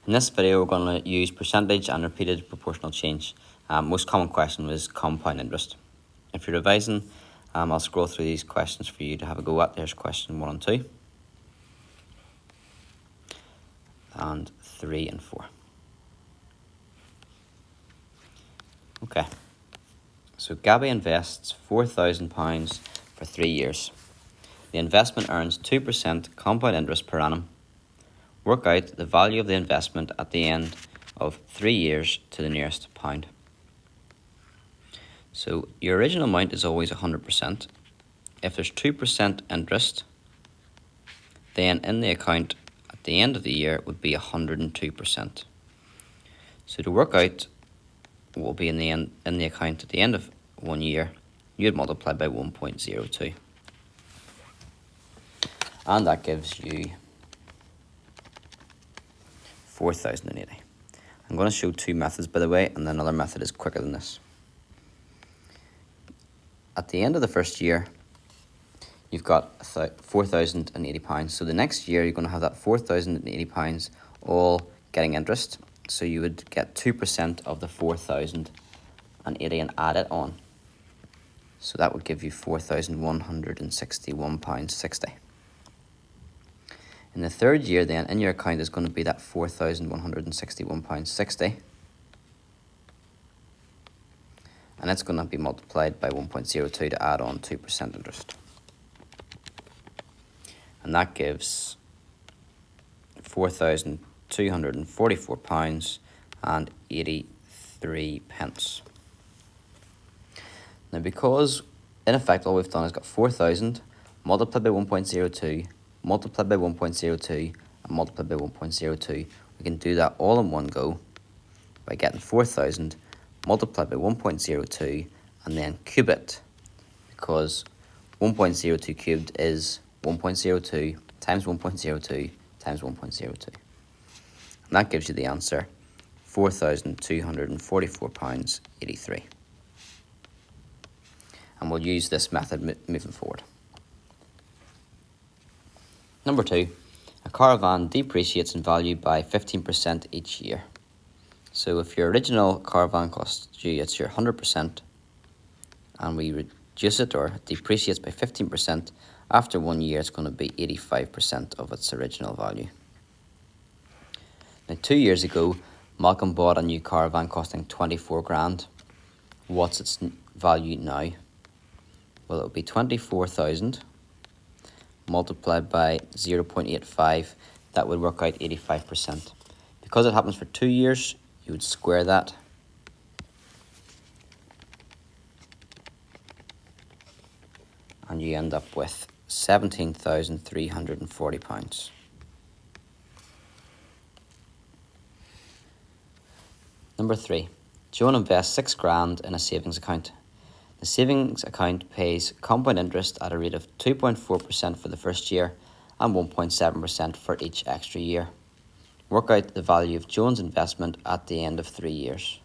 In this video, we're going to use percentage and repeated proportional change. Most common question was compound interest. If you're revising, I'll scroll through these questions for you to have a go at. There's question 1 and 2, and 3 and 4. Okay, so Gabby invests £4,000 for 3 years. The investment earns 2% compound interest per annum. Work out the value of the investment at the end of 3 years to the nearest pound. So your original amount is always 100%. If there's 2% interest, then in the account at the end of the year would be 102%. So to work out what will be in the account at the end of 1 year, you'd multiply by 1.02. And that gives you 4,080. I'm going to show two methods, by the way, and another method is quicker than this. At the end of the first year, you've got £4,080. So the next year, you're going to have that £4,080 all getting interest. So you would get 2% of the 4,080 and add it on. So that would give you £4,161.60. In the third year then, in your account is going to be that £4,161.60. And it's going to be multiplied by 1.02 to add on 2% interest. And that gives £4,244.83. Now because, in effect, all we've done is got 4,000 multiplied by 1.02, multiplied by 1.02, and multiplied by 1.02. We can do that all in one go by getting 4,000 multiplied by 1.02 and then cube it, because 1.02 cubed is 1.02 times 1.02 times 1.02. And that gives you the answer, £4,244.83. And we'll use this method moving forward. Number 2, a caravan depreciates in value by 15% each year. So if your original caravan costs you, it's your 100%, and we reduce it or depreciates by 15%, after 1 year it's going to be 85% of its original value. Now 2 years ago, Malcolm bought a new caravan costing 24 grand. What's its value now? Well, it'll be 24,000 multiplied by 0.85, that would work out 85%. Because it happens for 2 years, you would square that. And you end up with £17,340. Number 3, Joan invests 6 grand in a savings account. The savings account pays compound interest at a rate of 2.4% for the first year and 1.7% for each extra year. Work out the value of Joan's investment at the end of 3 years.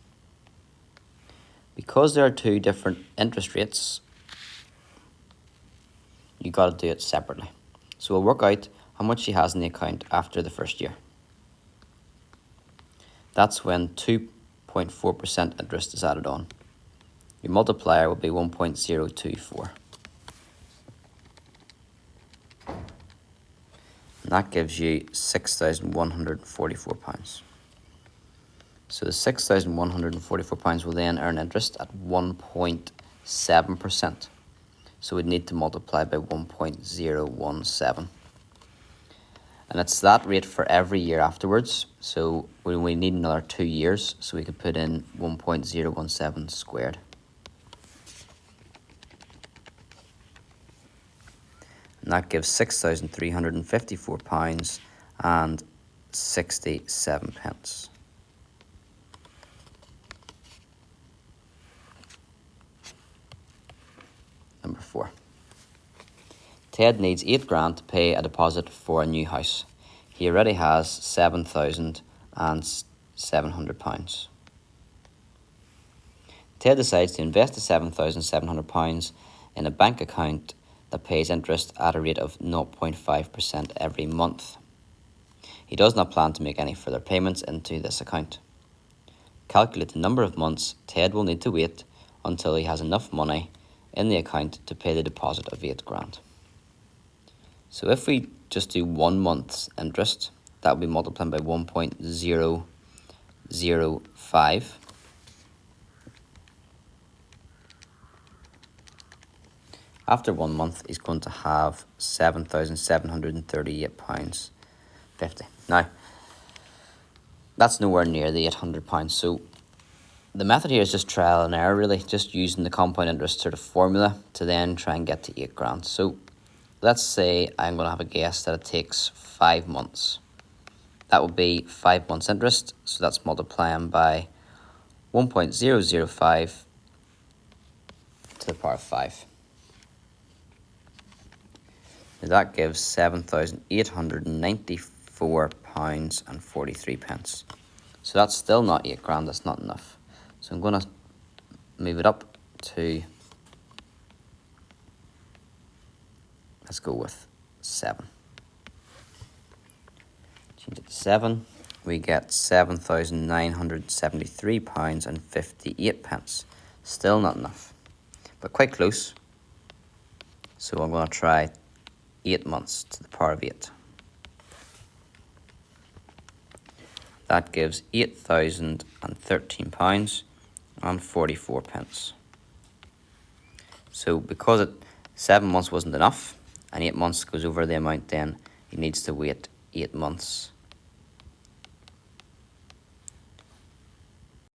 Because there are two different interest rates, you got to do it separately. So we'll work out how much she has in the account after the first year. That's when 2.4% interest is added on. Your multiplier will be 1.024. And that gives you £6,144. So the £6,144 will then earn interest at 1.7%. So we'd need to multiply by 1.017. And it's that rate for every year afterwards. So we need another 2 years, so we could put in 1.017 squared. And that gives £6,354.67. Number 4. Ted needs 8 grand to pay a deposit for a new house. He already has £7,700. Ted decides to invest the £7,700 in a bank account that pays interest at a rate of 0.5% every month. He does not plan to make any further payments into this account. Calculate the number of months Ted will need to wait until he has enough money in the account to pay the deposit of £8,000. So if we just do 1 month's interest, that will be multiplied by 1.005. After 1 month, he's going to have £7,738.50. Now, that's nowhere near the £800. So the method here is just trial and error, really, just using the compound interest sort of formula to then try and get to £8,000. So let's say I'm going to have a guess that it takes 5 months. That would be 5 months interest, so that's multiplying by 1.005 to the power of 5. Now that gives £7,894.43. So that's still not £8,000, that's not enough. So I'm going to move it up to, let's go with 7. Change it to 7. We get £7,973.58. Still not enough, but quite close. So I'm going to try 8 months to the power of 8. That gives £8,013.44. So because 7 months wasn't enough, and 8 months goes over the amount, then he needs to wait 8 months